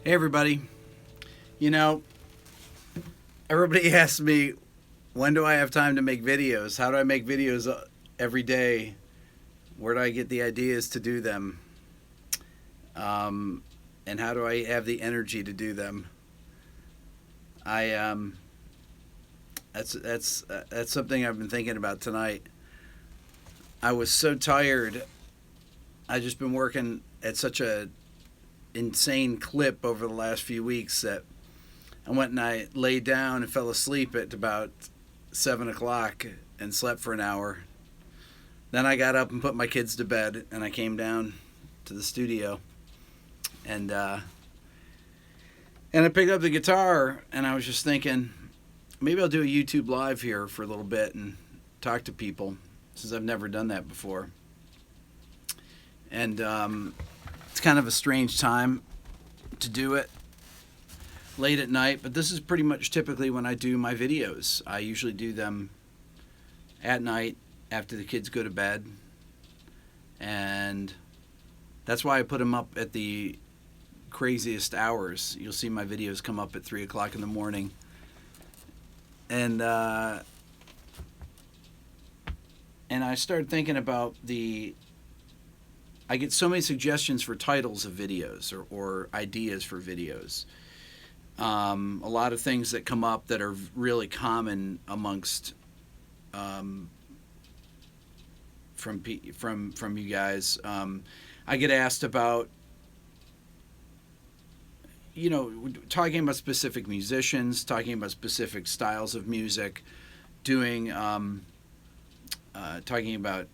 Hey, everybody. You know, everybody asks me, when do I have time to make videos? How do I make videos every day? Where do I get the ideas to do them? Um, and how do I have the energy to do them? I that's something I've been thinking about tonight. I was so tired. I just been working at such a insane clip over the last few weeks that I went and I laid down and fell asleep at about 7 o'clock and slept for an hour. Then I got up and put my kids to bed and I came down to the studio and I picked up the guitar and I was just thinking maybe I'll do a YouTube live here for a little bit and talk to people since I've never done that before. And it's kind of a strange time to do it late at night, but this is pretty much typically when I do my videos. I usually do them at night after the kids go to bed, and that's why I put them up at the craziest hours. You'll see my videos come up at 3 o'clock in the morning, and I started thinking about I get so many suggestions for titles of videos or ideas for videos. A lot of things that come up that are really common amongst from you guys. I get asked about talking about specific musicians, talking about specific styles of music, doing talking about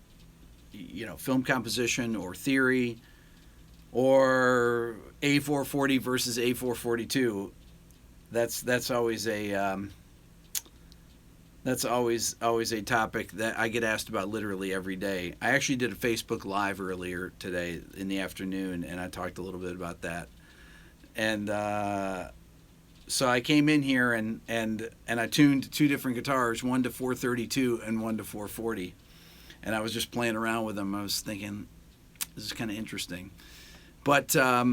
film composition or theory, or A440 versus A442. That's always a topic that I get asked about literally every day. I actually did a Facebook Live earlier today in the afternoon, and I talked a little bit about that. And so I came in here and I tuned two different guitars, one to 432 and one to 440. And I was just playing around with them. I was thinking, this is kind of interesting. But I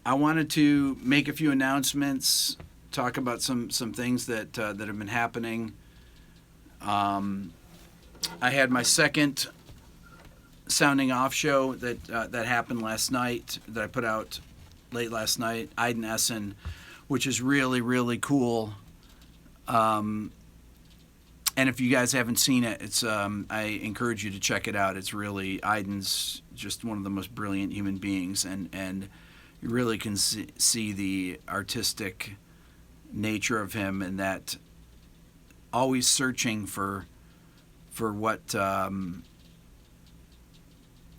wanted to make a few announcements, talk about some things that have been happening. I had my second sounding off show that happened last night, that I put out late last night, Iden Essen, which is really, really cool. And if you guys haven't seen it, it's I encourage you to check it out. It's really, Iden's just one of the most brilliant human beings, and you really can see the artistic nature of him, and that always searching for what,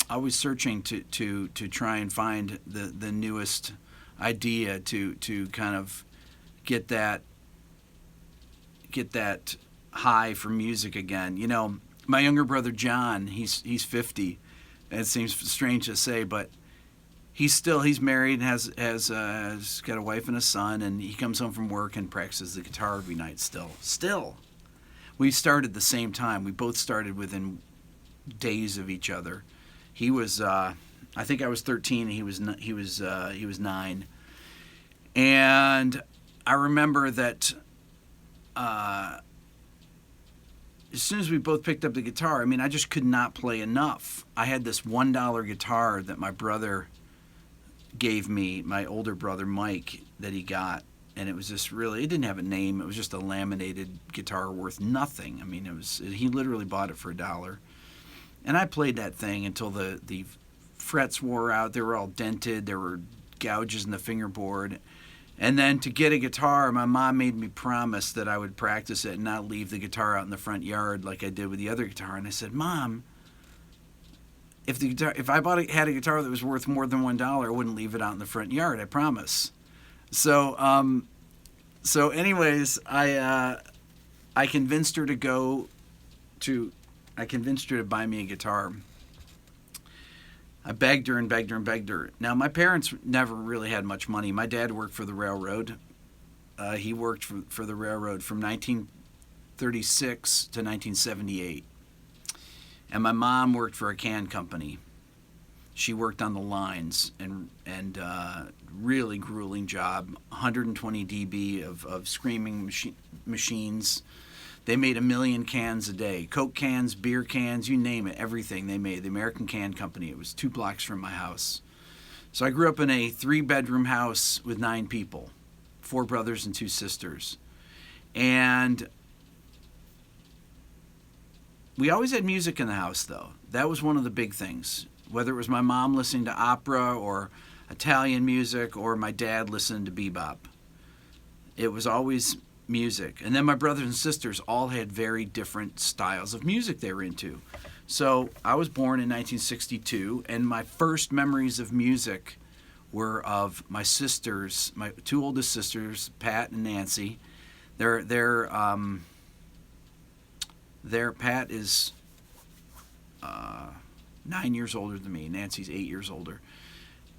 always searching to try and find the newest idea to kind of get that high for music again. My younger brother John, he's 50, and it seems strange to say, but he's married and has got a wife and a son, and he comes home from work and practices the guitar every night still. We started the same time. We both started within days of each other. He was I think I was 13 and he was 9. And I remember that as soon as we both picked up the guitar, I just could not play enough. I had this $1 guitar that my brother gave me, my older brother Mike, that he got, and it was just really, it didn't have a name. It was just a laminated guitar worth nothing. He literally bought it for $1. And I played that thing until the frets wore out. They were all dented. There were gouges in the fingerboard. And then to get a guitar, my mom made me promise that I would practice it and not leave the guitar out in the front yard like I did with the other guitar. And I said, Mom, if I had a guitar that was worth more than $1, I wouldn't leave it out in the front yard. I promise. So anyways, I convinced her to buy me a guitar. I begged her and begged her and begged her. Now, my parents never really had much money. My dad worked for the railroad. He worked for the railroad from 1936 to 1978. And my mom worked for a can company. She worked on the lines and really grueling job. 120 dB of screaming machines. They made 1 million cans a day. Coke cans, beer cans, you name it, everything they made. The American Can Company. It was 2 blocks from my house. So I grew up in a 3-bedroom house with 9 people, 4 brothers and 2 sisters. And we always had music in the house, though. That was one of the big things. Whether it was my mom listening to opera or Italian music or my dad listening to bebop. It was always music. And then my brothers and sisters all had very different styles of music they were into. So I was born in 1962, and my first memories of music were of my sisters, my 2 oldest sisters, Pat and Nancy. Their Pat is 9 years older than me. Nancy's 8 years older.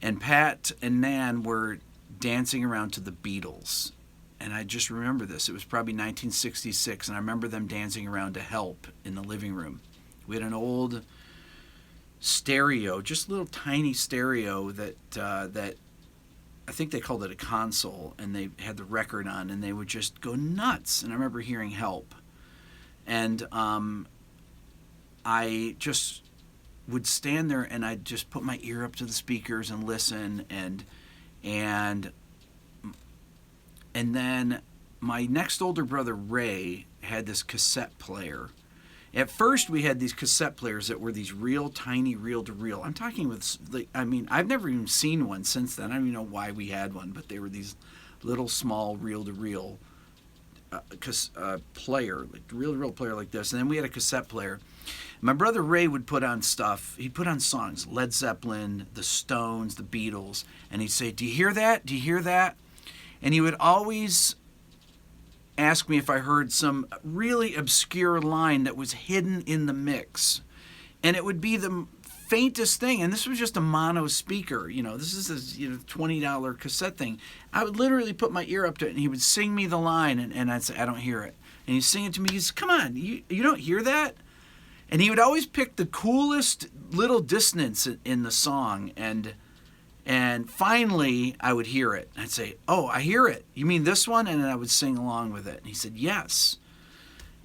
And Pat and Nan were dancing around to the Beatles. And I just remember this. It was probably 1966, and I remember them dancing around to Help in the living room. We had an old stereo, just a little tiny stereo that I think they called it a console, and they had the record on, and they would just go nuts. And I remember hearing Help. And I just would stand there, and I'd just put my ear up to the speakers and listen, and then my next older brother, Ray, had this cassette player. At first, we had these cassette players that were these real tiny reel-to-reel. I'm talking with, I've never even seen one since then. I don't even know why we had one, but they were these little small reel-to-reel player, like reel-to-reel player like this. And then we had a cassette player. My brother Ray would put on stuff. He'd put on songs, Led Zeppelin, the Stones, the Beatles, and he'd say, "Do you hear that? Do you hear that?" And he would always ask me if I heard some really obscure line that was hidden in the mix. And it would be the faintest thing. And this was just a mono speaker. This is a $20 cassette thing. I would literally put my ear up to it, and he would sing me the line, and I'd say, "I don't hear it." And he'd sing it to me. He'd say, "Come on, you don't hear that?" And he would always pick the coolest little dissonance in the song, and finally I would hear it. I'd say, "Oh, I hear it. You mean this one?" And then I would sing along with it. And he said, "Yes."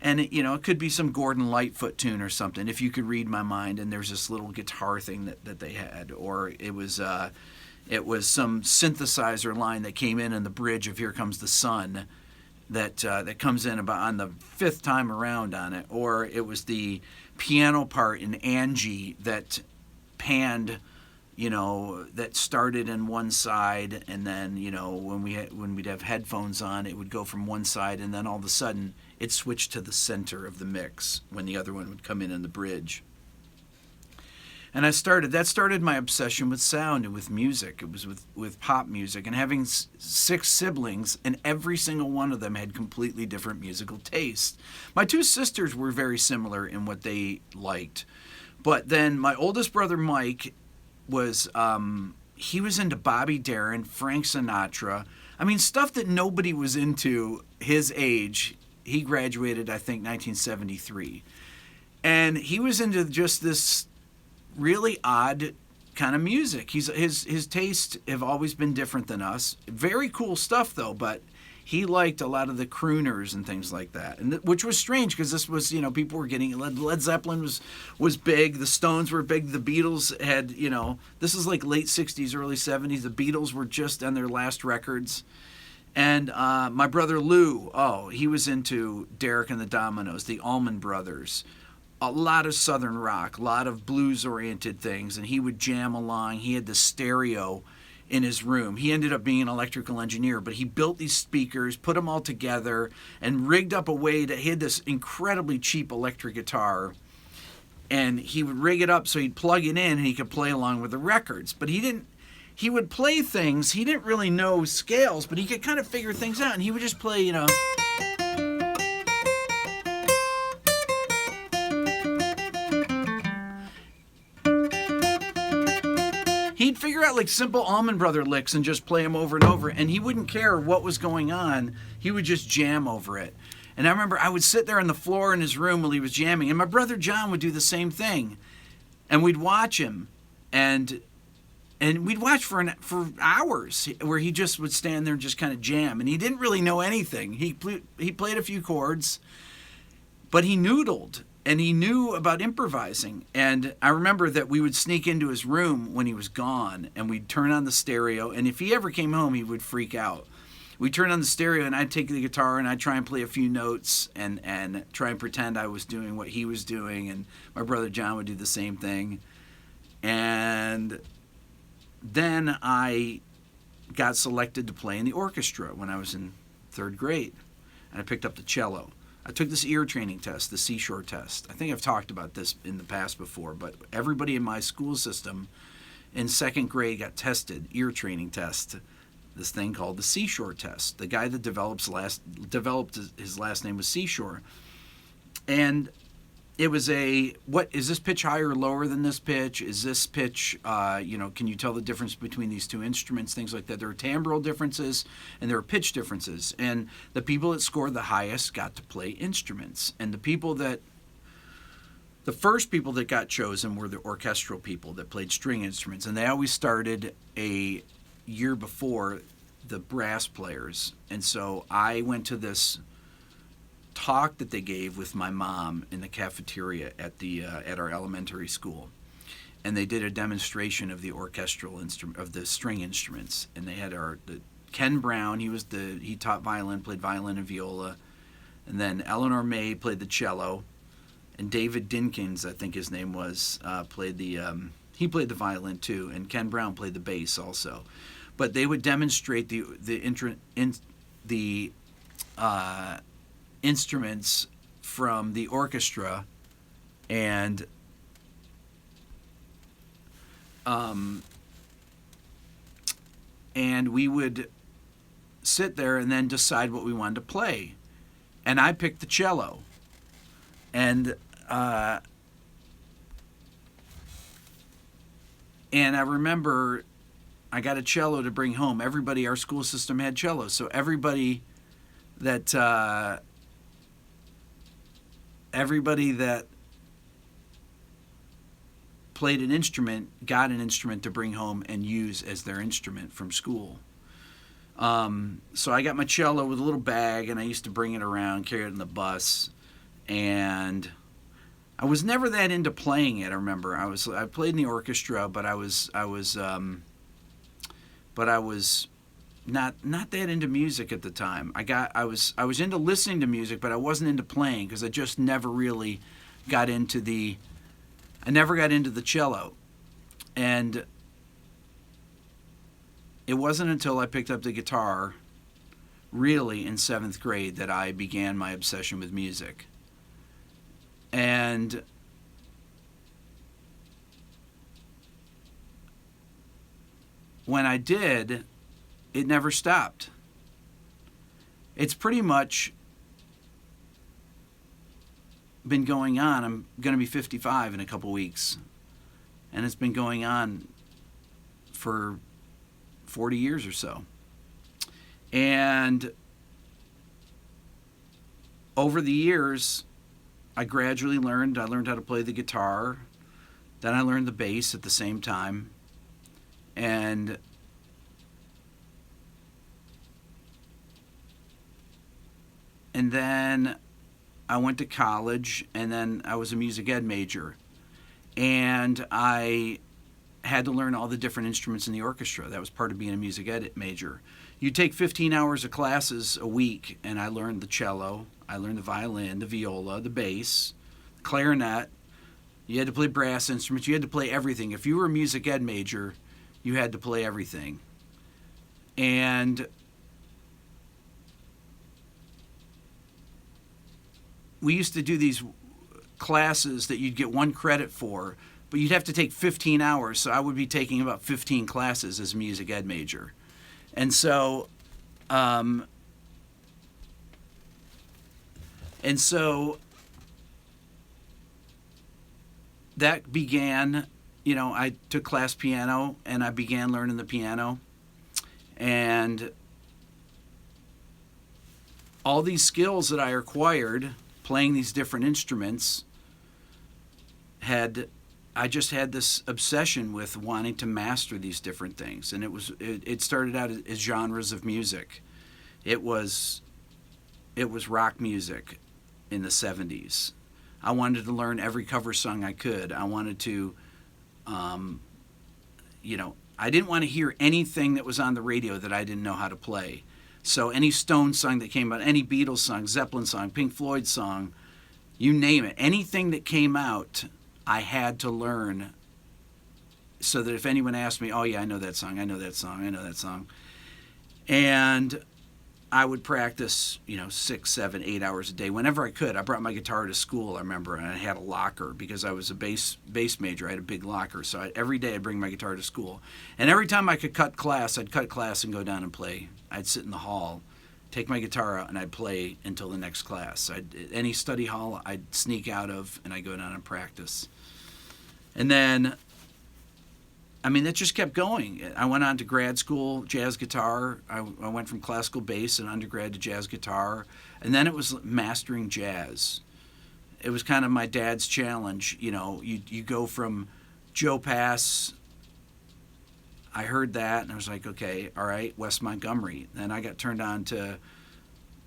And it could be some Gordon Lightfoot tune or something, if you could read my mind. And there's this little guitar thing that they had, or it was some synthesizer line that came in the bridge of "Here Comes the Sun," that comes in about on the 5th time around on it, or it was the piano part in Angie that panned, that started in one side, and then when we'd have headphones on, it would go from one side, and then all of a sudden it switched to the center of the mix when the other one would come in the bridge. And that started my obsession with sound and with music. It was with pop music, and having 6 siblings, and every single one of them had completely different musical tastes. My 2 sisters were very similar in what they liked, but then my oldest brother Mike was he was into Bobby Darin, Frank Sinatra. I mean, stuff that nobody was into his age. He graduated, I think, 1973, and he was into just this really odd kind of music. His tastes have always been different than us. Very cool stuff, though, but he liked a lot of the crooners and things like that, and which was strange because this was, people were getting Led Zeppelin was big, the Stones were big, the Beatles had, this is like late 60s, early 70s. The Beatles were just on their last records. And my brother Lou, he was into Derek and the Dominoes, the Allman Brothers, a lot of Southern rock, a lot of blues-oriented things, and he would jam along. He had the stereo in his room. He ended up being an electrical engineer, but he built these speakers, put them all together, and rigged up a way that he had this incredibly cheap electric guitar, and he would rig it up so he'd plug it in and he could play along with the records. But he would play things, he didn't really know scales, but he could kind of figure things out, and he would just play, he'd figure out like simple Allman Brother licks and just play them over and over, and he wouldn't care what was going on. He would just jam over it. And I remember I would sit there on the floor in his room while he was jamming, and my brother John would do the same thing. And we'd watch him, and we'd watch for hours where he just would stand there and just kind of jam, and he didn't really know anything. He played a few chords, but he noodled, and he knew about improvising. And I remember that we would sneak into his room when he was gone, and we'd turn on the stereo, and if he ever came home, he would freak out. We'd turn on the stereo, and I'd take the guitar, and I'd try and play a few notes and try and pretend I was doing what he was doing, and my brother John would do the same thing. And then I got selected to play in the orchestra when I was in 3rd grade, and I picked up the cello. I took this ear training test, the Seashore test. I think I've talked about this in the past before, but everybody in my school system in 2nd grade got tested, ear training test, this thing called the Seashore test. The guy that developed his last name was Seashore. And it was what is this pitch higher or lower than this pitch? Is this pitch, can you tell the difference between these two instruments? Things like that. There are timbral differences and there are pitch differences. And the people that scored the highest got to play instruments. And the first people that got chosen were the orchestral people that played string instruments. And they always started a year before the brass players. And so I went to this talk that they gave with my mom in the cafeteria at our elementary school, and they did a demonstration of the orchestral instrument, of the string instruments. And they had Ken Brown. He taught violin, played violin and viola, and then Eleanor May played the cello, and David Dinkins, I think his name was, played the violin too, and Ken Brown played the bass also. But they would demonstrate the instruments from the orchestra, and we would sit there and then decide what we wanted to play. And I picked the cello, and I remember I got a cello to bring home. Our school system had cellos, so everybody that played an instrument got an instrument to bring home and use as their instrument from school. So I got my cello with a little bag, and I used to bring it around, carry it in the bus, and I was never that into playing it. I remember I played in the orchestra, but I was not that into music at the time. I was into listening to music, but I wasn't into playing because I just never really got into the cello. And it wasn't until I picked up the guitar, really in 7th grade, that I began my obsession with music. And when I did, it never stopped. It's pretty much been going on. I'm going to be 55 in a couple weeks. And it's been going on for 40 years or so. And over the years, I gradually learned how to play the guitar. Then I learned the bass at the same time. And then I went to college, and then I was a music ed major. And I had to learn all the different instruments in the orchestra. That was part of being a music ed major. You take 15 hours of classes a week, and I learned the cello, I learned the violin, the viola, the bass, clarinet. You had to play brass instruments. You had to play everything. If you were a music ed major, you had to play everything. And we used to do these classes that you'd get 1 credit for, but you'd have to take 15 hours. So I would be taking about 15 classes as a music ed major. And so, that began, I took class piano, and I began learning the piano. And all these skills that I acquired playing these different instruments had I just had this obsession with wanting to master these different things, and it started out as genres of music. It was rock music in the 70s. I wanted to learn every cover song I could. I wanted to, I didn't want to hear anything that was on the radio that I didn't know how to play. So any Stones song that came out, any Beatles song, Zeppelin song, Pink Floyd song, you name it, anything that came out, I had to learn, so that if anyone asked me, oh yeah, I know that song, I know that song, I know that song. And I would practice, 6, 7, 8 hours a day whenever I could. I brought my guitar to school, I remember, and I had a locker because I was a bass major. I had a big locker, so every day I'd bring my guitar to school. And every time I could cut class, I'd cut class and go down and play. I'd sit in the hall, take my guitar out, and I'd play until the next class. Any study hall I'd sneak out of, and I'd go down and practice. And then, that just kept going. I went on to grad school, jazz guitar. I went from classical bass in undergrad to jazz guitar. And then it was mastering jazz. It was kind of my dad's challenge. You go from Joe Pass. I heard that, and I was like, okay, all right, Wes Montgomery. Then I got turned on to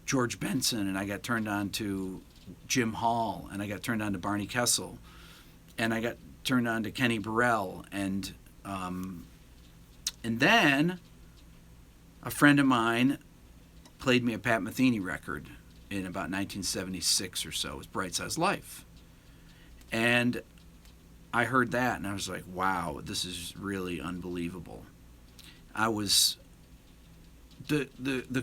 George Benson, and I got turned on to Jim Hall, and I got turned on to Barney Kessel, and I got turned on to Kenny Burrell, and then a friend of mine played me a Pat Metheny record in about 1976 or so. It was Bright Size Life. And I heard that, and I was like, wow, this is really unbelievable. The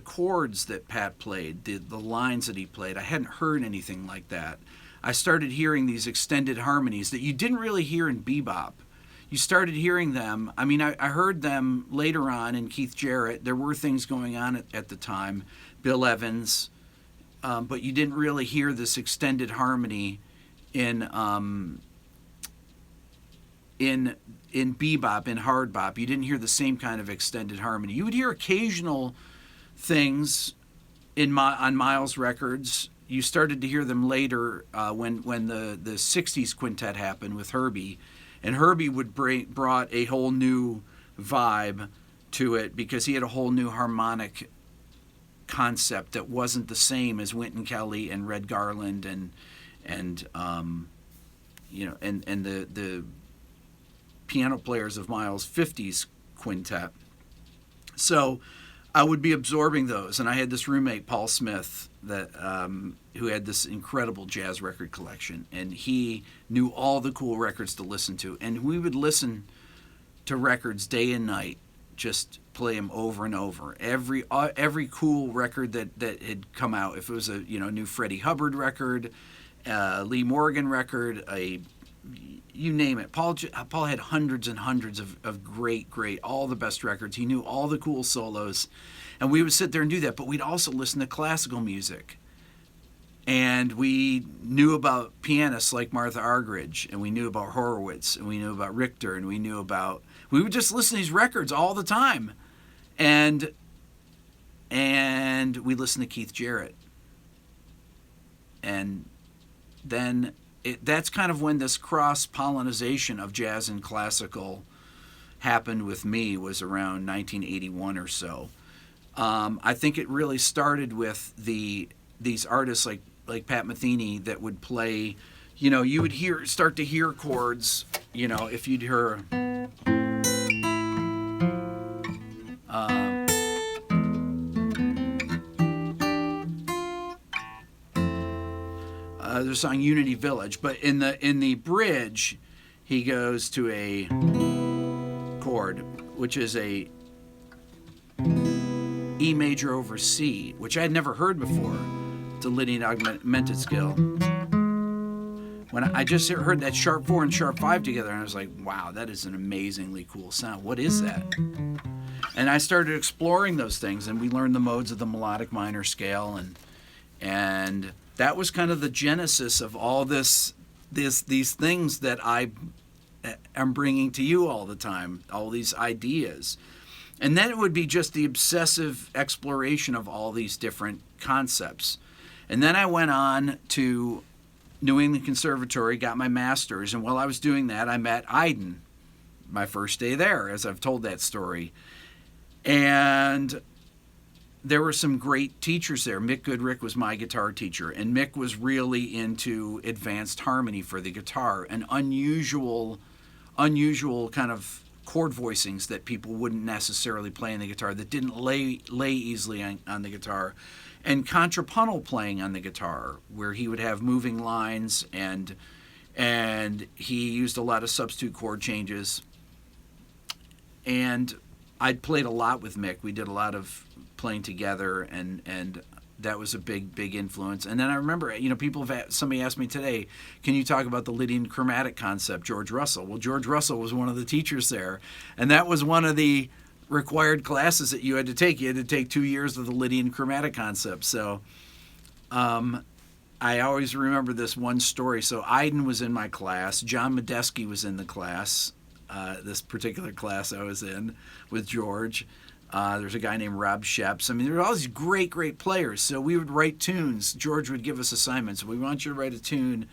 chords that Pat played, the lines that he played, I hadn't heard anything like that. I started hearing these extended harmonies that you didn't really hear in bebop. You started hearing them. I heard them later on in Keith Jarrett. There were things going on at the time, Bill Evans, but you didn't really hear this extended harmony in bebop, in hard bop. You didn't hear the same kind of extended harmony. You would hear occasional things on Miles records. You started to hear them later when the 60s quintet happened with Herbie. And Herbie brought a whole new vibe to it because he had a whole new harmonic concept that wasn't the same as Wynton Kelly and Red Garland and the piano players of Miles' 50s quintet. So I would be absorbing those, and I had this roommate, Paul Smith, that who had this incredible jazz record collection, and he knew all the cool records to listen to, and we would listen to records day and night, just play them over and over. Every cool record that had come out, if it was a new Freddie Hubbard record, Lee Morgan record, you name it. Paul had hundreds and hundreds of great, all the best records. He knew all the cool solos. And we would sit there and do that. But we'd also listen to classical music. And we knew about pianists like Martha Argerich. And we knew about Horowitz. And we knew about Richter. And we would just listen to these records all the time. And we listened to Keith Jarrett. And then that's kind of when this cross-pollination of jazz and classical happened with me, was around 1981 or so. I think it really started with these artists like Pat Metheny that would play, you would start to hear chords, if you'd hear the song Unity Village, but in the bridge, he goes to a chord, which is a E major over C, which I had never heard before. It's a linear augmented scale. When I just heard that sharp 4 and sharp 5 together, and I was like, wow, that is an amazingly cool sound. What is that? And I started exploring those things, and we learned the modes of the melodic minor scale, and that was kind of the genesis of all these things that I am bringing to you all the time, all these ideas. And then it would be just the obsessive exploration of all these different concepts. And then I went on to New England Conservatory, got my master's, and while I was doing that, I met Iden, my first day there, as I've told that story. And there were some great teachers there. Mick Goodrick was my guitar teacher, and Mick was really into advanced harmony for the guitar, and unusual kind of chord voicings that people wouldn't necessarily play on the guitar, that didn't lay easily on the guitar, and contrapuntal playing on the guitar, where he would have moving lines, and he used a lot of substitute chord changes. And I'd played a lot with Mick. We did a lot of playing together, and that was a big influence. And then I remember, somebody asked me today, can you talk about the Lydian chromatic concept, George Russell? Well, George Russell was one of the teachers there, and that was one of the required classes that you had to take. You had to take 2 years of the Lydian chromatic concept. So I always remember this one story. So Iden was in my class. John Medeski was in the class, this particular class I was in with George. There's a guy named Rob Sheps. I mean, there were all these great players. So we would write tunes. George would give us assignments. We want you to write a tune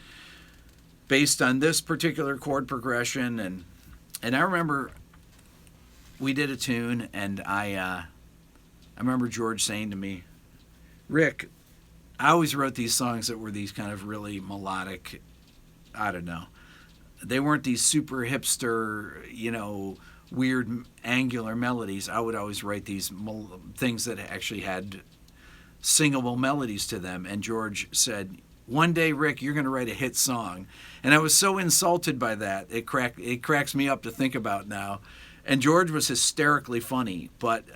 based on this particular chord progression. And I remember we did a tune, and I remember George saying to me, Rick, I always wrote these songs that were these kind of really melodic, I don't know. They weren't these super hipster, weird angular melodies. I would always write these things that actually had singable melodies to them. And George said, one day, Rick, you're going to write a hit song. And I was so insulted by that. It cracks me up to think about now. And George was hysterically funny, but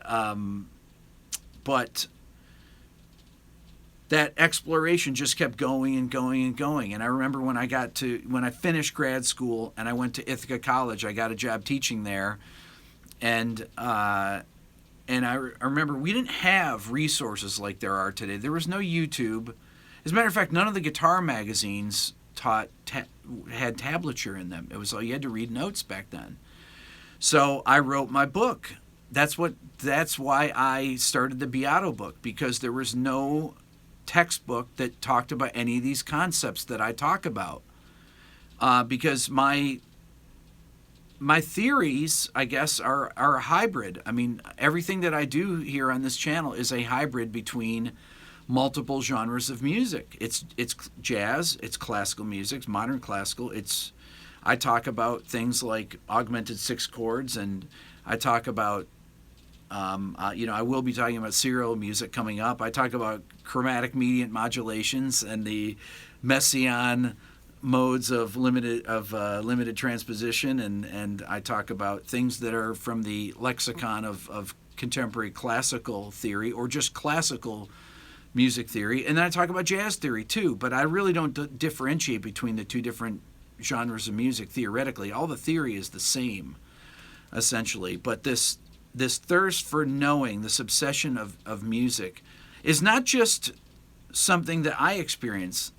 that exploration just kept going and going and going. And I remember when I finished grad school and I went to Ithaca College, I got a job teaching there. And I remember we didn't have resources like there are today. There was no YouTube. As a matter of fact, none of the guitar magazines had tablature in them. It was all, you had to read notes back then. So I wrote my book. That's why I started the Beato book, because there was no textbook that talked about any of these concepts that I talk about. Because my theories, I guess, are a hybrid. I mean, everything that I do here on this channel is a hybrid between multiple genres of music. It's jazz, it's classical music, it's modern classical. I talk about things like augmented sixth chords, and I talk about I will be talking about serial music coming up. I talk about chromatic mediant modulations and the Messiaen modes of limited transposition, and I talk about things that are from the lexicon of contemporary classical theory, or just classical music theory. And then I talk about jazz theory too, but I really don't differentiate between the two different genres of music theoretically. All the theory is the same, essentially. But this thirst for knowing, this obsession of music, is not just something that I experience.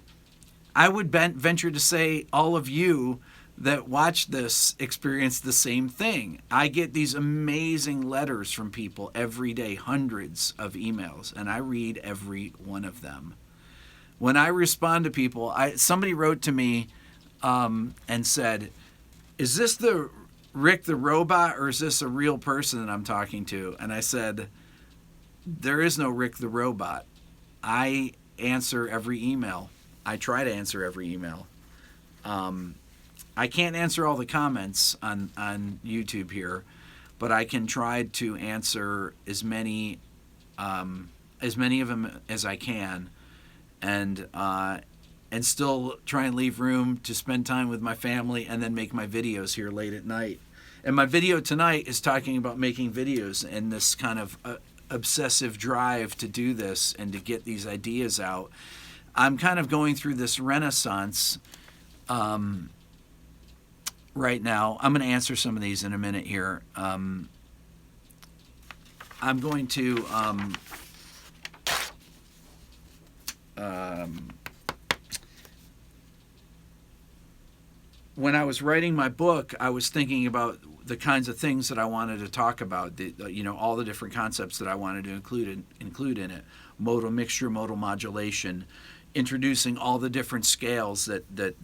I would venture to say all of you that watch this experience the same thing. I get these amazing letters from people every day, hundreds of emails, and I read every one of them. When I respond to people, somebody wrote to me and said, is this the Rick the robot, or is this a real person that I'm talking to? And I said, there is no Rick the robot. I answer every email. I try to answer every email. I can't answer all the comments on YouTube here, but I can try to answer as many of them as I can, and still try and leave room to spend time with my family, and then make my videos here late at night. And my video tonight is talking about making videos and this kind of obsessive drive to do this and to get these ideas out. I'm kind of going through this renaissance right now. I'm going to answer some of these in a minute here. I'm going to when I was writing my book, I was thinking about the kinds of things that I wanted to talk about, all the different concepts that I wanted to include in it. Modal mixture, modal modulation, introducing all the different scales that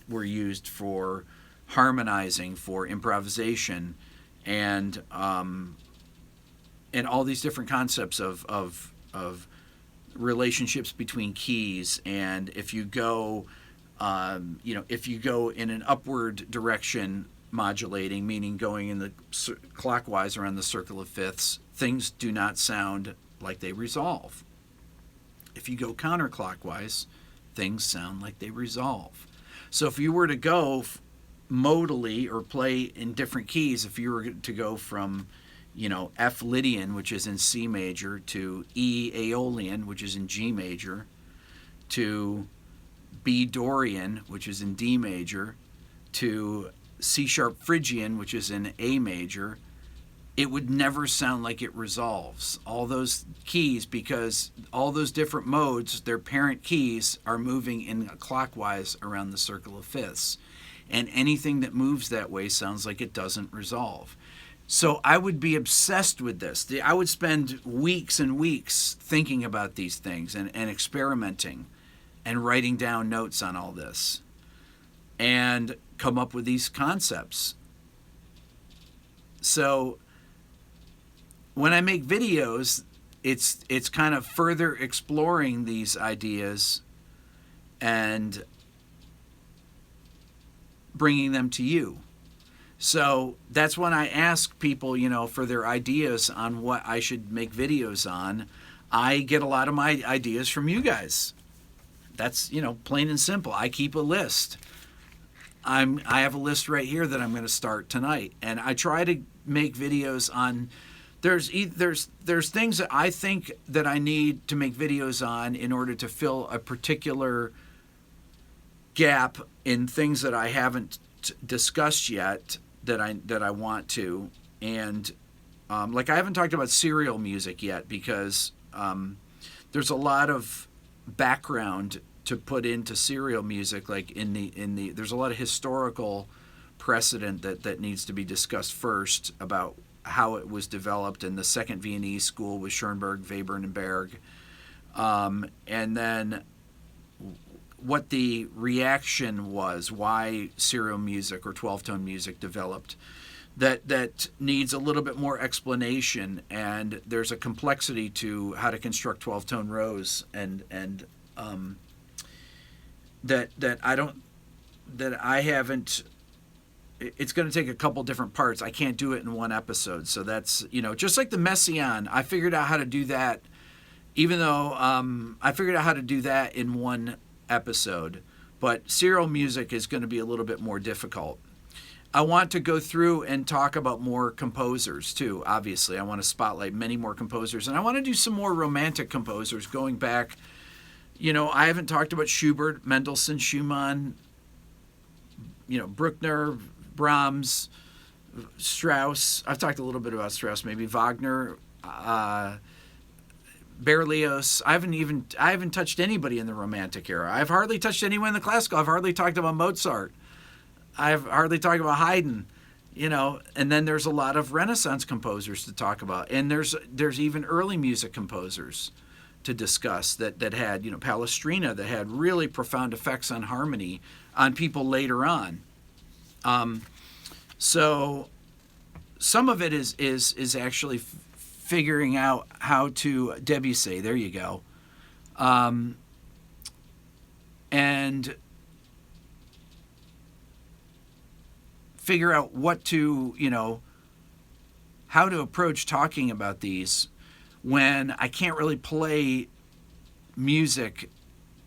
were used for harmonizing, for improvisation, and all these different concepts of relationships between keys. And if you go if you go in an upward direction modulating, meaning going in the clockwise around the circle of fifths, things do not sound like they resolve. If you go counterclockwise, things sound like they resolve. So if you were to go modally or play in different keys, if you were to go from F Lydian, which is in C major, to E Aeolian, which is in G major, to B Dorian, which is in D major, to C sharp Phrygian, which is in A major, it would never sound like it resolves. All those keys, because all those different modes, their parent keys are moving in clockwise around the circle of fifths. And anything that moves that way sounds like it doesn't resolve. So I would be obsessed with this. I would spend weeks and weeks thinking about these things and experimenting and writing down notes on all this and come up with these concepts. So when I make videos, it's kind of further exploring these ideas and bringing them to you. So that's when I ask people, for their ideas on what I should make videos on. I get a lot of my ideas from you guys. That's, plain and simple. I keep a list. I have a list right here that I'm going to start tonight, and I try to make videos on. There's things that I think that I need to make videos on in order to fill a particular gap in things that I haven't discussed yet that I want to. And like I haven't talked about serial music yet because there's a lot of background to put into serial music. Like in the there's a lot of historical precedent that needs to be discussed first about how it was developed in the Second Viennese School with Schoenberg, Webern, and Berg, and then what the reaction was, why serial music or 12-tone music developed. That needs a little bit more explanation, and there's a complexity to how to construct 12-tone rows, and that I haven't. It's going to take a couple different parts. I can't do it in one episode. So that's, just like the Messiaen, I figured out how to do that, even though I figured out how to do that in one episode. But serial music is going to be a little bit more difficult. I want to go through and talk about more composers too, obviously. I want to spotlight many more composers. And I want to do some more romantic composers going back. I haven't talked about Schubert, Mendelssohn, Schumann, Bruckner, Brahms, Strauss. I've talked a little bit about Strauss, maybe Wagner, Berlioz. I haven't touched anybody in the Romantic era. I've hardly touched anyone in the classical. I've hardly talked about Mozart. I've hardly talked about Haydn, and then there's a lot of Renaissance composers to talk about. And there's even early music composers to discuss that had, Palestrina, that had really profound effects on harmony on people later on. So some of it is actually figuring out how to Debussy. There you go. And figure out what to, how to approach talking about these when I can't really play music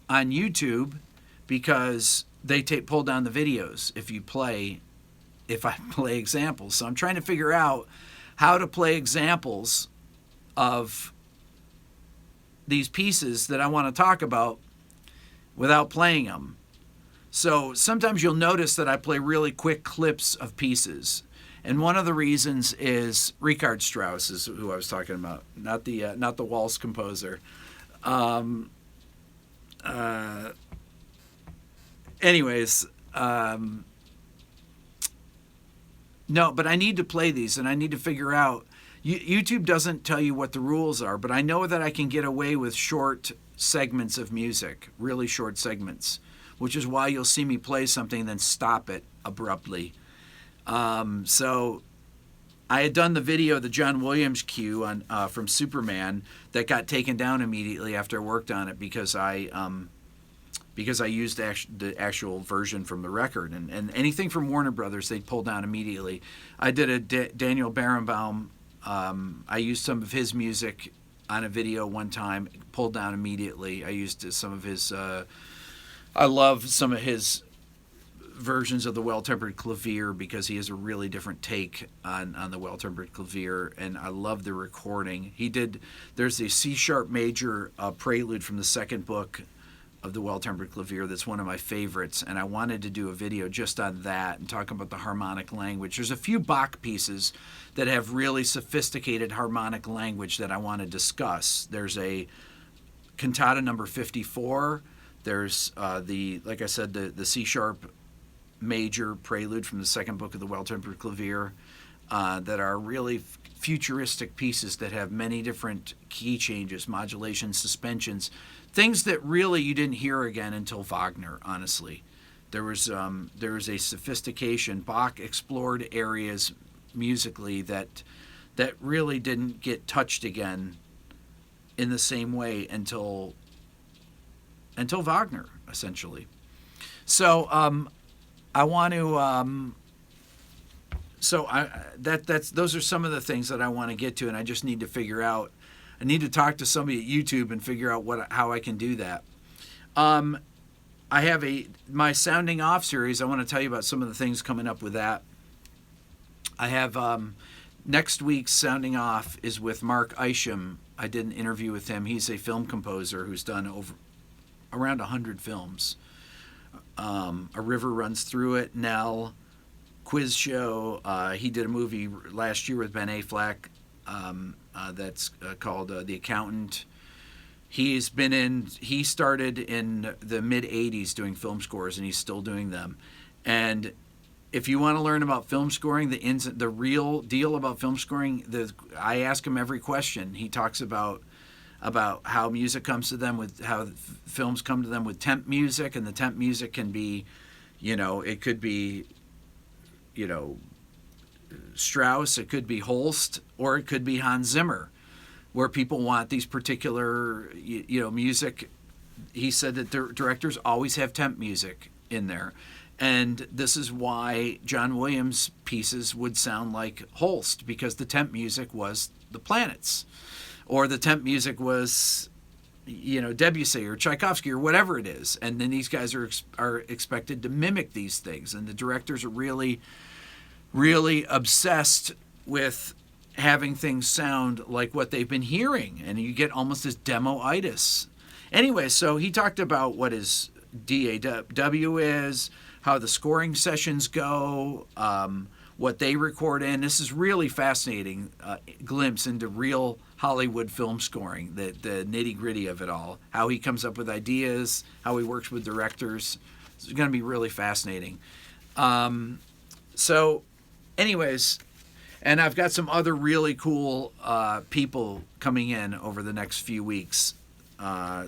on YouTube because they pull down the videos if I play examples. So I'm trying to figure out how to play examples of these pieces that I want to talk about without playing them. So sometimes you'll notice that I play really quick clips of pieces. And one of the reasons is Richard Strauss is who I was talking about, not the waltz composer. No, but I need to play these, and I need to figure out, YouTube doesn't tell you what the rules are, but I know that I can get away with short segments of music, really short segments, which is why you'll see me play something and then stop it abruptly. So I had done the video, the John Williams cue on from Superman, that got taken down immediately after I worked on it because I used the actual version from the record, and anything from Warner Brothers they'd pull down immediately. I did a Daniel Barenbaum. I used some of his music on a video one time, pulled down immediately. I used some of his. I love some of his versions of the Well-Tempered Clavier because he has a really different take on the Well-Tempered Clavier, and I love the recording. There's a C-sharp major prelude from the second book of the Well-Tempered Clavier that's one of my favorites, and I wanted to do a video just on that and talk about the harmonic language. There's a few Bach pieces that have really sophisticated harmonic language that I want to discuss. There's a Cantata number 54. There's like I said, the C-sharp major prelude from the second book of the Well-Tempered Clavier that are really futuristic pieces that have many different key changes, modulations, suspensions, things that really you didn't hear again until Wagner, honestly. There was a sophistication. Bach explored areas musically that really didn't get touched again in the same way until Wagner, essentially. So I want to. Those are some of the things that I want to get to, and I just need to figure out. I need to talk to somebody at YouTube and figure out how I can do that. I have my Sounding Off series. I want to tell you about some of the things coming up with that. I have next week's Sounding Off is with Mark Isham. I did an interview with him. He's a film composer who's done around 100 films. A River Runs Through It, Nell, Quiz Show. He did a movie last year with Ben Affleck that's called The Accountant. He started in the mid-'80s doing film scores, and he's still doing them. And if you want to learn about film scoring, the real deal about film scoring, I ask him every question. He talks about how music comes to them, with how films come to them with temp music, and the temp music can be, it could be, Strauss, it could be Holst, or it could be Hans Zimmer, where people want these particular, music. He said that directors always have temp music in there. And this is why John Williams' pieces would sound like Holst, because the temp music was the planets. Or the temp music was, Debussy or Tchaikovsky or whatever it is. And then these guys are expected to mimic these things. And the directors are really, really obsessed with having things sound like what they've been hearing. And you get almost this demo-itis. Anyway, so he talked about what his DAW is, how the scoring sessions go, what they record in. This is really fascinating glimpse into real Hollywood film scoring, the nitty-gritty of it all, how he comes up with ideas, how he works with directors. It's going to be really fascinating. So anyways, and I've got some other really cool people coming in over the next few weeks.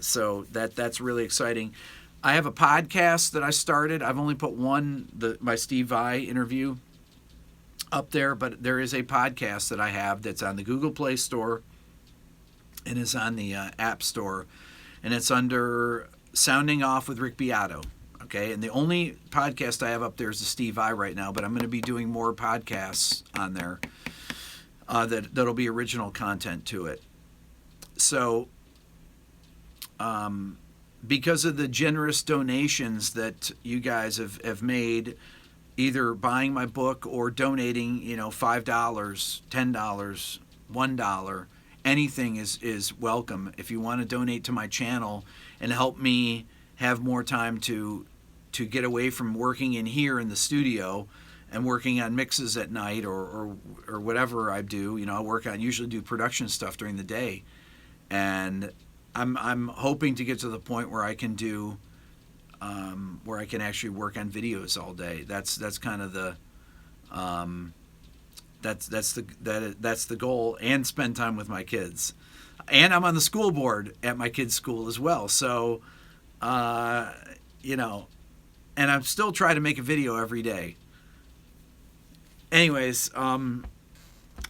So that's really exciting. I have a podcast that I started. I've only put my Steve Vai interview up there, but there is a podcast that I have that's on the Google Play Store and is on the App Store, and it's under Sounding Off with Rick Beato. Okay, and the only podcast I have up there is the Steve Vai right now, but I'm going to be doing more podcasts on there that'll be original content to it. So, because of the generous donations that you guys have made, either buying my book or donating, $5, $10, $1, anything is welcome. If you want to donate to my channel and help me have more time to get away from working in here in the studio and working on mixes at night or whatever I do, I usually do production stuff during the day, and I'm hoping to get to the point where I can do where I can actually work on videos all day. That's kind of That's the goal, and spend time with my kids. And I'm on the school board at my kids' school as well. So, you know, and I'm still trying to make a video every day. Anyways,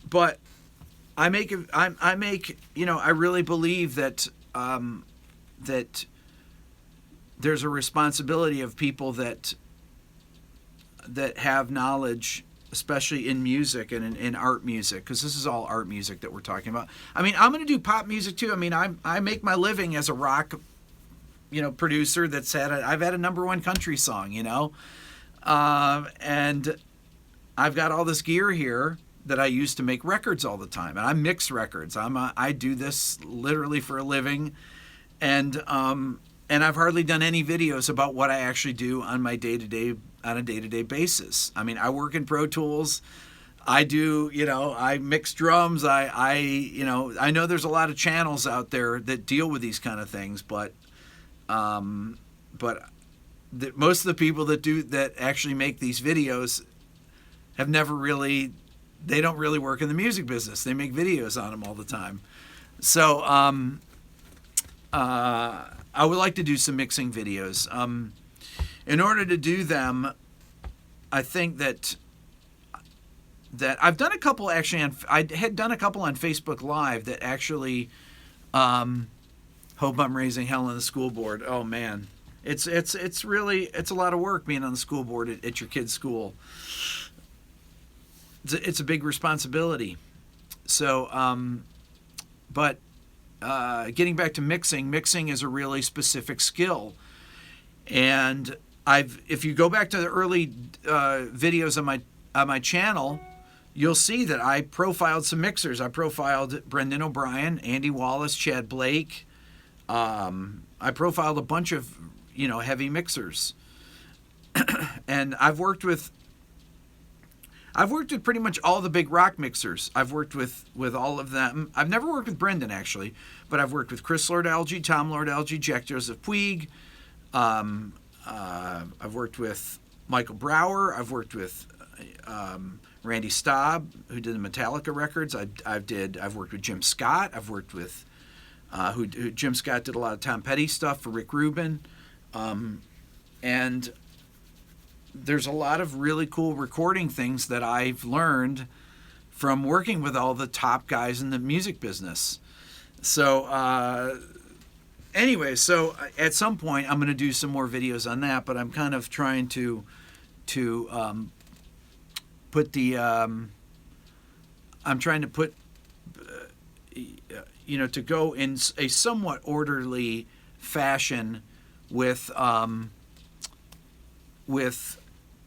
but I make, you know, I really believe that, that there's a responsibility of people that have knowledge, especially in music and in art music, because this is all art music that we're talking about. I mean, I'm going to do pop music too. I mean, I make my living as a rock, you know, producer I've had a #1 country song, you know, and I've got all this gear here that I use to make records all the time, and I mix records. I do this literally for a living, and I've hardly done any videos about what I actually do on a day-to-day basis. I mean, I work in Pro Tools. I do, you know, I mix drums. You know, I know there's a lot of channels out there that deal with these kind of things, but most of the people that actually make these videos have never really, they don't really work in the music business. They make videos on them all the time. So, I would like to do some mixing videos. In order to do them, I think that I've done a couple actually. I had done a couple on Facebook Live that actually. Hope I'm raising hell on the school board. Oh man, it's really a lot of work being on the school board at your kid's school. It's a big responsibility. So, but. Getting back to mixing is a really specific skill, and if you go back to the early videos on my channel, you'll see that I profiled some mixers. I profiled Brendan O'Brien, Andy Wallace, Chad Blake. I profiled a bunch of, you know, heavy mixers, and I've worked with pretty much all the big rock mixers. I've worked with all of them. I've never worked with Brendan, actually, but I've worked with Chris Lord-Alge, Tom Lord-Alge, Jack Joseph Puig. I've worked with Michael Brower. I've worked with Randy Staub, who did the Metallica records. I've worked with Jim Scott. I've worked with Jim Scott did a lot of Tom Petty stuff for Rick Rubin, and there's a lot of really cool recording things that I've learned from working with all the top guys in the music business. So anyway, so at some point I'm going to do some more videos on that, but I'm kind of trying to put the I'm trying to put you know, to go in a somewhat orderly fashion with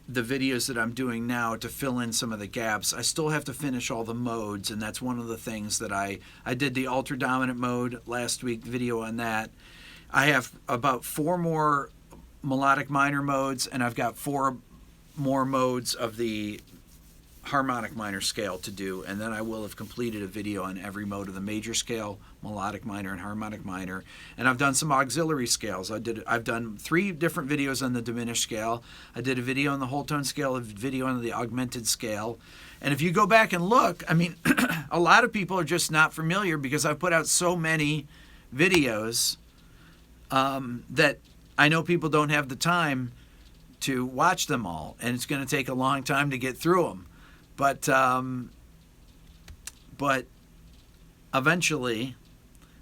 the videos that I'm doing now to fill in some of the gaps. I still have to finish all the modes, and that's one of the things that I did the ultra dominant mode last week, video on that. I have about 4 more melodic minor modes, and I've got 4 more modes of the harmonic minor scale to do, and then I will have completed a video on every mode of the major scale, melodic minor, and harmonic minor. And I've done some auxiliary scales. I've done 3 different videos on the diminished scale. I did a video on the whole tone scale, a video on the augmented scale. And if you go back and look, I mean, a lot of people are just not familiar because I've put out so many videos that I know people don't have the time to watch them all, and it's going to take a long time to get through them. But eventually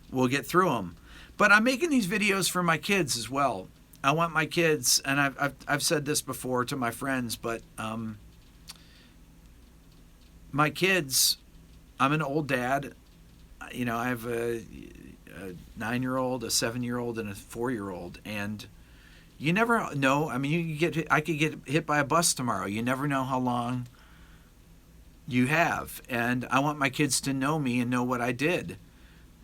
we'll get through them. But I'm making these videos for my kids as well. I want my kids, and I've said this before to my friends, but my kids, I'm an old dad. You know, I have a 9-year-old, a 7-year-old, and a 4-year-old, and you never know. I mean, I could get hit by a bus tomorrow. You never know how long you have, and I want my kids to know me and know what I did.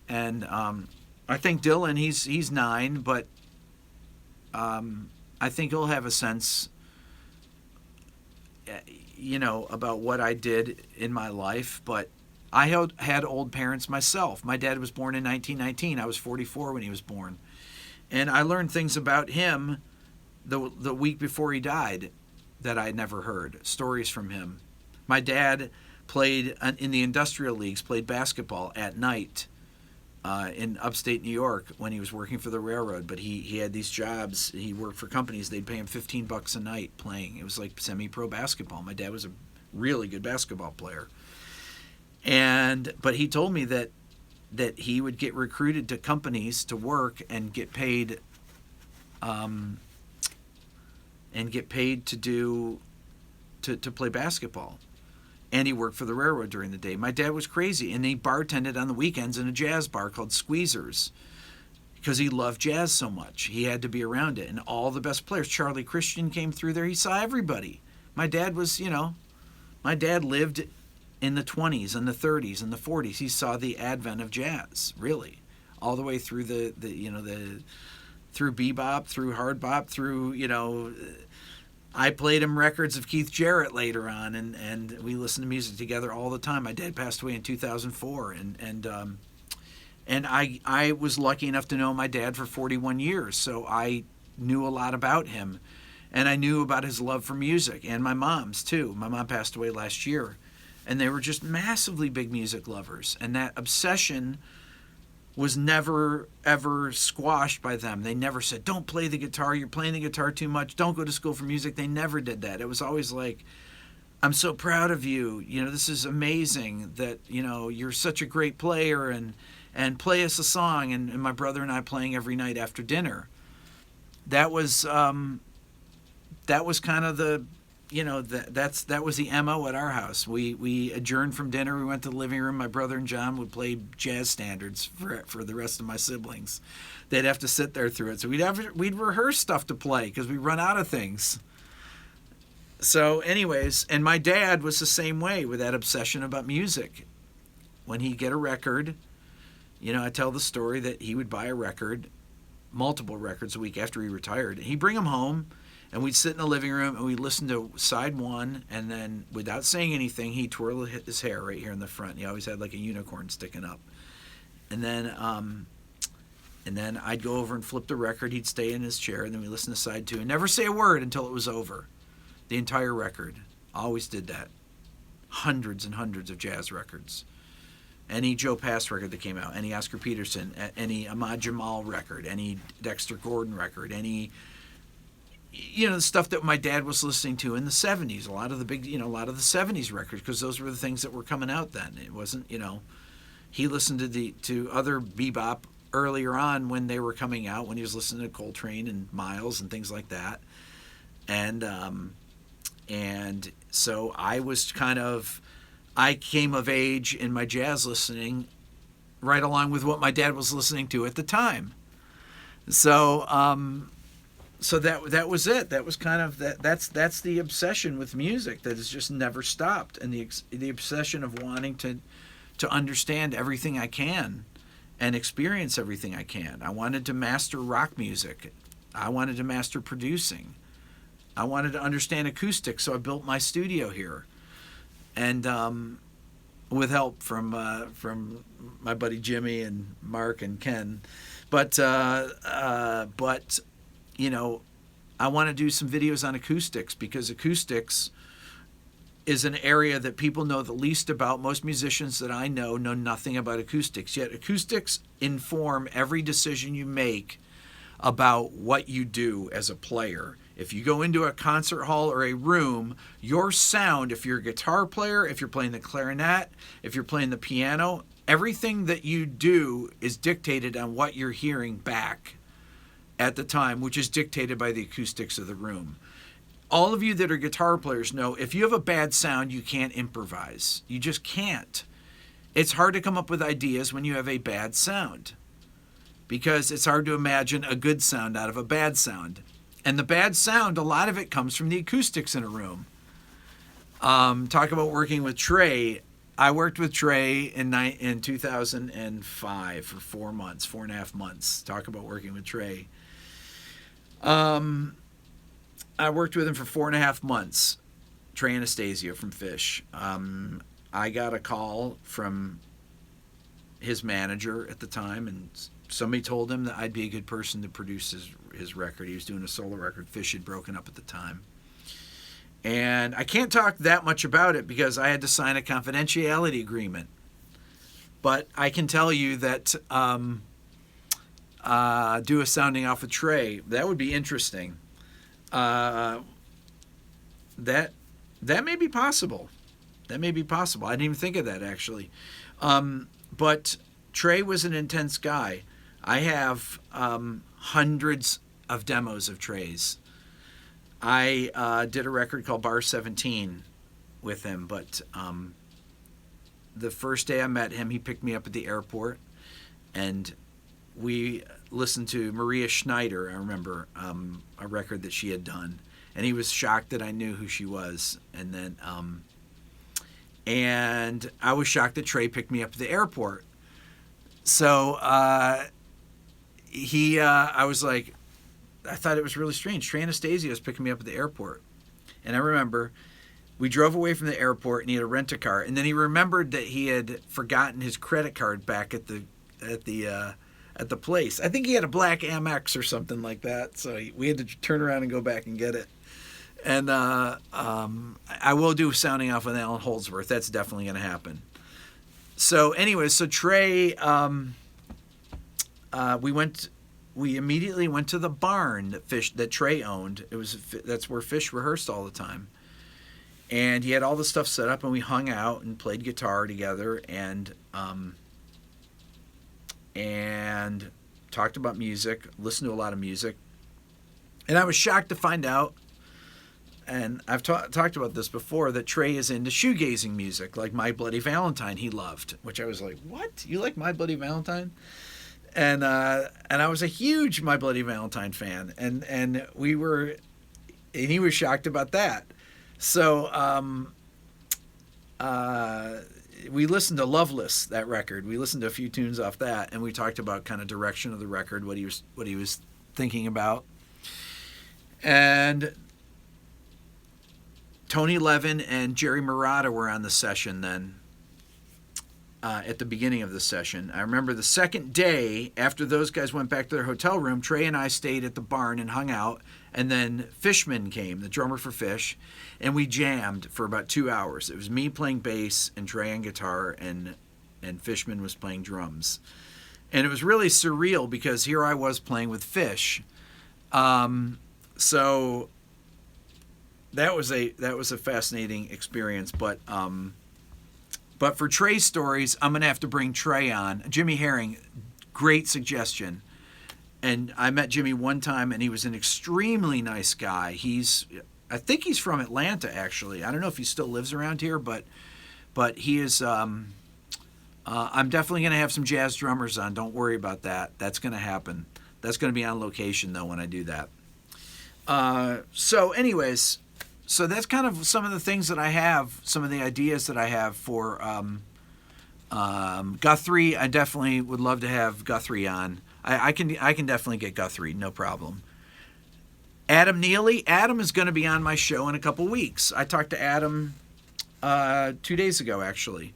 And I think Dylan, he's 9, but I think he'll have a sense, you know, about what I did in my life. But I had old parents myself. My dad was born in 1919. I was 44 when he was born, and I learned things about him the week before he died that I had never heard. Stories from him. My dad played in the industrial leagues, played basketball at night in upstate New York when he was working for the railroad. But he had these jobs. He worked for companies. They'd pay him $15 a night playing. It was like semi-pro basketball. My dad was a really good basketball player. But he told me that he would get recruited to companies to work and get paid to play basketball. And he worked for the railroad during the day. My dad was crazy, and he bartended on the weekends in a jazz bar called Squeezers because he loved jazz so much. He had to be around it. And all the best players, Charlie Christian came through there. He saw everybody. My dad lived in the 20s and the 30s and the 40s. He saw the advent of jazz, really, all the way through through bebop, through hard bop, through, I played him records of Keith Jarrett later on, and we listened to music together all the time. My dad passed away in 2004, and I was lucky enough to know my dad for 41 years, so I knew a lot about him, and I knew about his love for music, and my mom's too. My mom passed away last year, and they were just massively big music lovers, and that obsession was never, ever squashed by them. They never said, don't play the guitar, you're playing the guitar too much, don't go to school for music. They never did that. It was always like, I'm so proud of you. This is amazing that, you're such a great player, and play us a song. And my brother and I playing every night after dinner. That was kind of the, that was the MO at our house. We adjourned from dinner. We went to the living room. My brother and John would play jazz standards for the rest of my siblings. They'd have to sit there through it. So we'd rehearse stuff to play because we run out of things. So anyways, and my dad was the same way with that obsession about music. When he'd get a record, I tell the story that he would buy a record, multiple records a week after he retired. He'd bring them home, and we'd sit in the living room and we'd listen to side one, and then without saying anything, he'd twirl his hair right here in the front. He always had like a unicorn sticking up. And then I'd go over and flip the record. He'd stay in his chair, and then we'd listen to side two and never say a word until it was over. The entire record. Always did that. Hundreds and hundreds of jazz records. Any Joe Pass record that came out, any Oscar Peterson, any Ahmad Jamal record, any Dexter Gordon record, any the stuff that my dad was listening to in the 70s, a lot of the 70s records, because those were the things that were coming out then. It wasn't, he listened to other bebop earlier on when they were coming out, when he was listening to Coltrane and Miles and things like that. And so I came of age in my jazz listening right along with what my dad was listening to at the time. So that was it. That was kind of that's the obsession with music that has just never stopped, and the obsession of wanting to understand everything I can and experience everything I can. I wanted to master rock music. I wanted to master producing. I wanted to understand acoustics, so I built my studio here, and with help from my buddy Jimmy and Mark and Ken, but I want to do some videos on acoustics, because acoustics is an area that people know the least about. Most musicians that I know nothing about acoustics, yet acoustics inform every decision you make about what you do as a player. If you go into a concert hall or a room, your sound, if you're a guitar player, if you're playing the clarinet, if you're playing the piano, everything that you do is dictated on what you're hearing back at the time, which is dictated by the acoustics of the room. All of you that are guitar players know if you have a bad sound, you can't improvise. You just can't. It's hard to come up with ideas when you have a bad sound, because it's hard to imagine a good sound out of a bad sound. And the bad sound, a lot of it comes from the acoustics in a room. Talk about working with Trey. I worked with Trey in 2005 for 4.5 months. Talk about working with Trey. I worked with him for 4.5 months. Trey Anastasio from Fish. I got a call from his manager at the time, and somebody told him that I'd be a good person to produce his record. He was doing a solo record. Fish had broken up at the time. And I can't talk that much about it because I had to sign a confidentiality agreement. But I can tell you that do a sounding off with Trey. That would be interesting. That may be possible. That may be possible. I didn't even think of that, actually. But Trey was an intense guy. I have hundreds of demos of Trey's. I did a record called Bar 17 with him, but the first day I met him, he picked me up at the airport, and we listened to Maria Schneider, I remember, a record that she had done, and he was shocked that I knew who she was. And then and I was shocked that Trey picked me up at the airport. So I was like, I thought it was really strange. Trey Anastasio was picking me up at the airport. And I remember we drove away from the airport, and he had to rent a car. And then he remembered that he had forgotten his credit card back at the place. I think he had a black Amex or something like that. So we had to turn around and go back and get it. And I will do sounding off with Alan Holdsworth. That's definitely going to happen. So anyway, so Trey, we immediately went to the barn that Trey owned. That's where Fish rehearsed all the time. And he had all the stuff set up, and we hung out and played guitar together and talked about music, listened to a lot of music. And I was shocked to find out, and I've talked about this before, that Trey is into shoegazing music, like My Bloody Valentine he loved, which I was like, what? You like My Bloody Valentine? And I was a huge My Bloody Valentine fan, and he was shocked about that. So we listened to Loveless, that record. We listened to a few tunes off that, and we talked about kind of direction of the record, what he was thinking about. And Tony Levin and Jerry Murata were on the session then. At the beginning of the session, I remember the second day after those guys went back to their hotel room, Trey and I stayed at the barn and hung out, and then Fishman came, the drummer for Fish, and we jammed for about 2 hours. It was me playing bass and Trey on guitar, and Fishman was playing drums, and it was really surreal because here I was playing with Fish. So that was a fascinating experience, but for Trey's stories, I'm going to have to bring Trey on. Jimmy Herring, great suggestion. And I met Jimmy one time, and he was an extremely nice guy. I think he's from Atlanta, actually. I don't know if he still lives around here, but he is. I'm definitely going to have some jazz drummers on. Don't worry about that. That's going to happen. That's going to be on location, though, when I do that. So anyways... So that's kind of some of the things that I have, some of the ideas that I have for Guthrie. I definitely would love to have Guthrie on. I can definitely get Guthrie, no problem. Adam Neely. Adam is going to be on my show in a couple weeks. I talked to Adam 2 days ago, actually.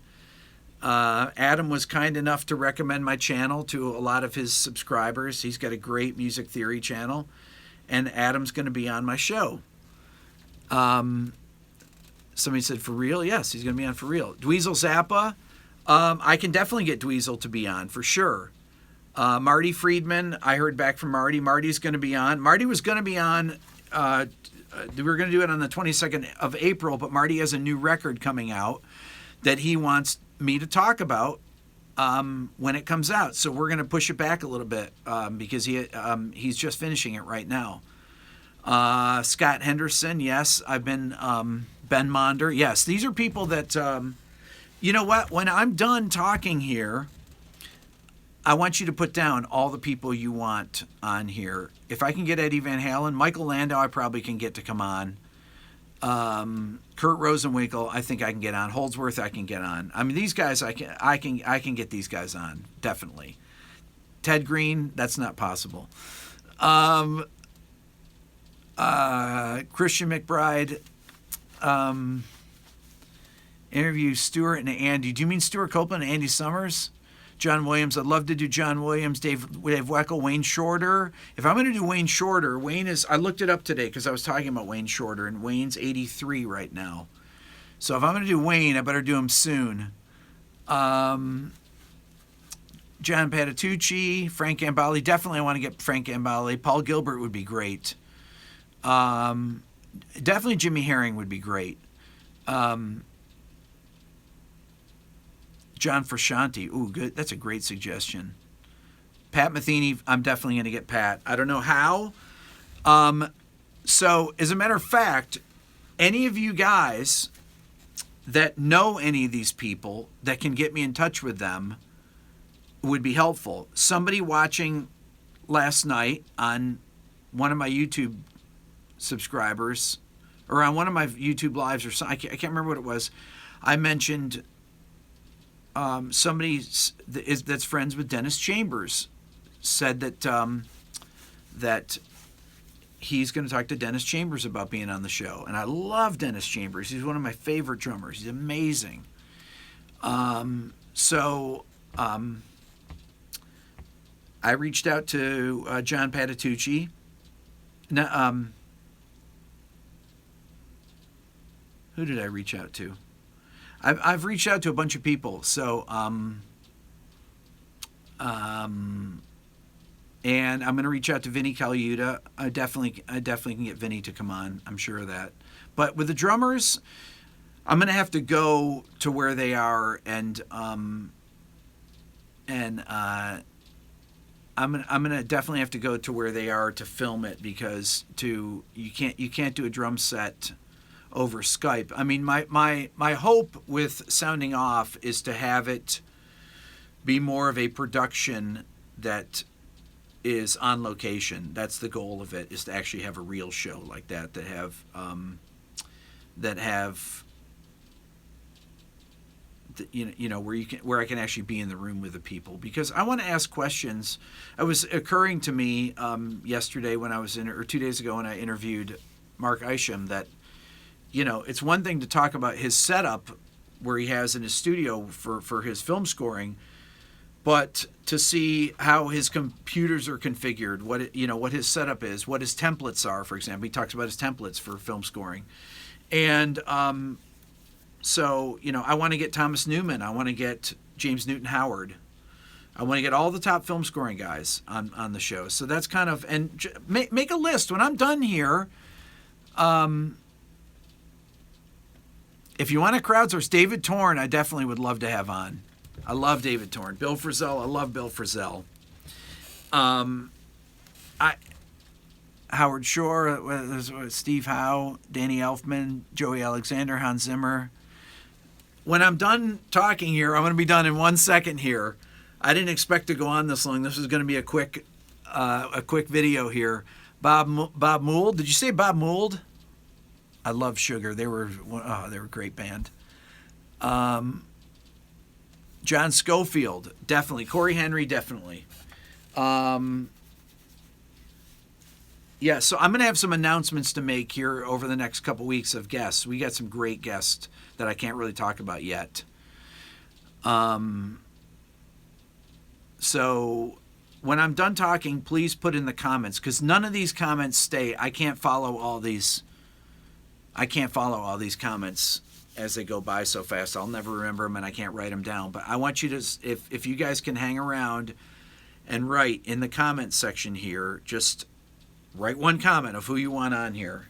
Adam was kind enough to recommend my channel to a lot of his subscribers. He's got a great music theory channel, and Adam's going to be on my show. Somebody said, for real? Yes, he's going to be on for real. Dweezil Zappa. I can definitely get Dweezil to be on, for sure. Marty Friedman. I heard back from Marty. Marty's going to be on. Marty was going to be on. We were going to do it on the 22nd of April, but Marty has a new record coming out that he wants me to talk about when it comes out. So we're going to push it back a little bit because he's just finishing it right now. Scott Henderson, yes. I've been Ben Monder, yes. These are people that you know what, when I'm done talking here, I want you to put down all the people you want on here. If I can get Eddie Van Halen, Michael Landau I probably can get to come on. Kurt Rosenwinkel I think I can get on. Holdsworth I can get on. I mean, these guys I can get these guys on, definitely. Ted Green, that's not possible. Christian McBride, interview Stuart and Andy. Do you mean Stuart Copeland and Andy Summers? John Williams. I'd love to do John Williams, Dave Weckl, Wayne Shorter. If I'm going to do Wayne Shorter, Wayne is, I looked it up today because I was talking about Wayne Shorter, and Wayne's 83 right now. So if I'm going to do Wayne, I better do him soon. John Patitucci, Frank Gambale. Definitely I want to get Frank Gambale. Paul Gilbert would be great. Definitely Jimmy Herring would be great. John Frusciante. Ooh, good. That's a great suggestion. Pat Metheny. I'm definitely going to get Pat. I don't know how. So, as a matter of fact, any of you guys that know any of these people that can get me in touch with them would be helpful. Somebody watching last night on one of my YouTube subscribers, or on one of my YouTube lives, or something, I can't remember what it was. I mentioned somebody that's friends with Dennis Chambers said that that he's going to talk to Dennis Chambers about being on the show. And I love Dennis Chambers. He's one of my favorite drummers. He's amazing. I reached out to John Patitucci. Now, who did I reach out to? I've reached out to a bunch of people. So, and I'm going to reach out to Vinny Colaiuta. I definitely can get Vinny to come on. I'm sure of that. But with the drummers, I'm going to have to go to where they are, and I'm going to definitely have to go to where they are to film it, because you can't do a drum set over Skype. I mean, my hope with Sounding Off is to have it be more of a production that is on location. That's the goal of it, is to actually have a real show like that have where I can actually be in the room with the people, because I want to ask questions. It was occurring to me yesterday when I was or 2 days ago when I interviewed Mark Isham that, it's one thing to talk about his setup where he has in his studio for his film scoring, but to see how his computers are configured, what his setup is, what his templates are, for example. He talks about his templates for film scoring. And so, I want to get Thomas Newman. I want to get James Newton Howard. I want to get all the top film scoring guys on the show. So that's kind of, and make a list. When I'm done here, if you want to crowdsource, David Torn, I definitely would love to have on. I love David Torn. Bill Frisell, I love Bill Frisell. Howard Shore, Steve Howe, Danny Elfman, Joey Alexander, Hans Zimmer. When I'm done talking here, I'm going to be done in 1 second here. I didn't expect to go on this long. This is going to be a quick video here. Bob Mould. Did you say Bob Mould? I love Sugar. They were a great band. John Schofield, definitely. Corey Henry, definitely. So I'm going to have some announcements to make here over the next couple weeks of guests. We got some great guests that I can't really talk about yet. So when I'm done talking, please put in the comments, because none of these comments stay. I can't follow all these comments as they go by so fast. I'll never remember them, and I can't write them down. But I want you to, if you guys can hang around and write in the comment section here, just write one comment of who you want on here.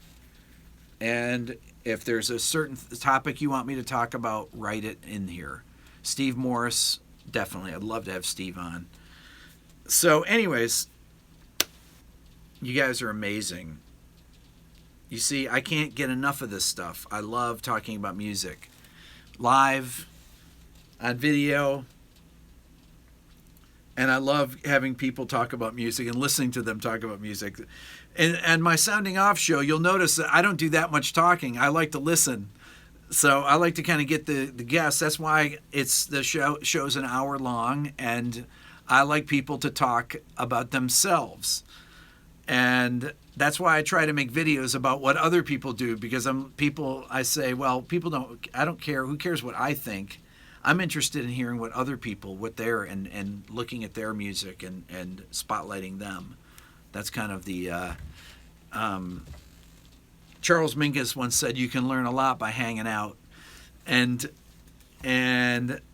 And if there's a certain topic you want me to talk about, write it in here. Steve Morris, definitely. I'd love to have Steve on. So anyways, you guys are amazing. You see, I can't get enough of this stuff. I love talking about music. Live, on video, and I love having people talk about music and listening to them talk about music. And my Sounding Off show, you'll notice that I don't do that much talking. I like to listen. So I like to kind of get the guests. That's why the show's an hour long, and I like people to talk about themselves. And that's why I try to make videos about what other people do, because I say, well, I don't care. Who cares what I think? I'm interested in hearing what other people, what they're, and looking at their music and spotlighting them. That's kind of the Charles Mingus once said, "You can learn a lot by hanging out," and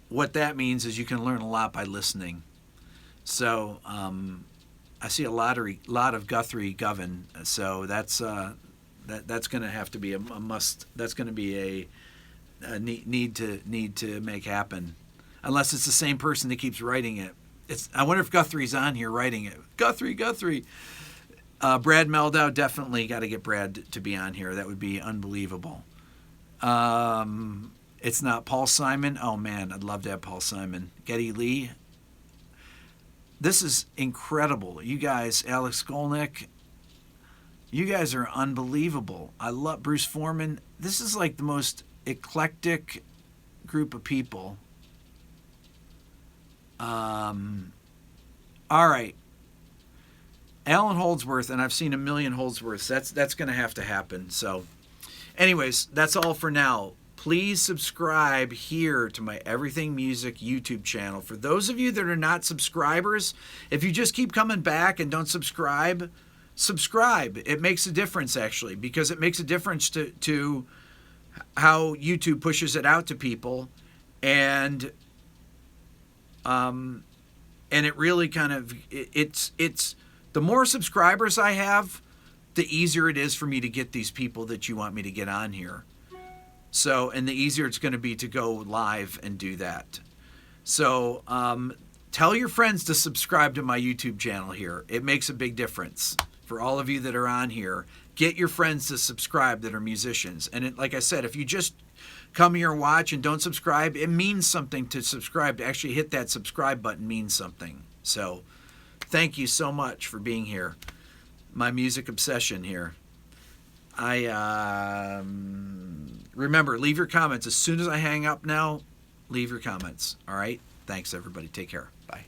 what that means is you can learn a lot by listening. So I see a lot of Guthrie Govan. So that's going to have to be a must. That's going to be a need to make happen, unless it's the same person that keeps writing it. I wonder if Guthrie's on here writing it. Guthrie. Brad Meldau, definitely got to get Brad to be on here. That would be unbelievable. It's not Paul Simon. Oh man, I'd love to have Paul Simon. Geddy Lee. This is incredible. You guys, Alex Skolnick, you guys are unbelievable. I love Bruce Foreman. This is like the most eclectic group of people. All right. Alan Holdsworth, and I've seen a million Holdsworths. That's going to have to happen. So, anyways, that's all for now. Please subscribe here to my Everything Music YouTube channel. For those of you that are not subscribers, if you just keep coming back and don't subscribe, subscribe. It makes a difference, actually, because it makes a difference to how YouTube pushes it out to people, and it really kind of it's the more subscribers I have, the easier it is for me to get these people that you want me to get on here. So, and the easier it's going to be to go live and do that. So, tell your friends to subscribe to my YouTube channel here. It makes a big difference for all of you that are on here. Get your friends to subscribe that are musicians. And like I said, if you just come here and watch and don't subscribe, it means something to subscribe. To actually hit that subscribe button means something. So, thank you so much for being here. My music obsession here. Remember, leave your comments. As soon as I hang up now, leave your comments. All right? Thanks, everybody. Take care. Bye.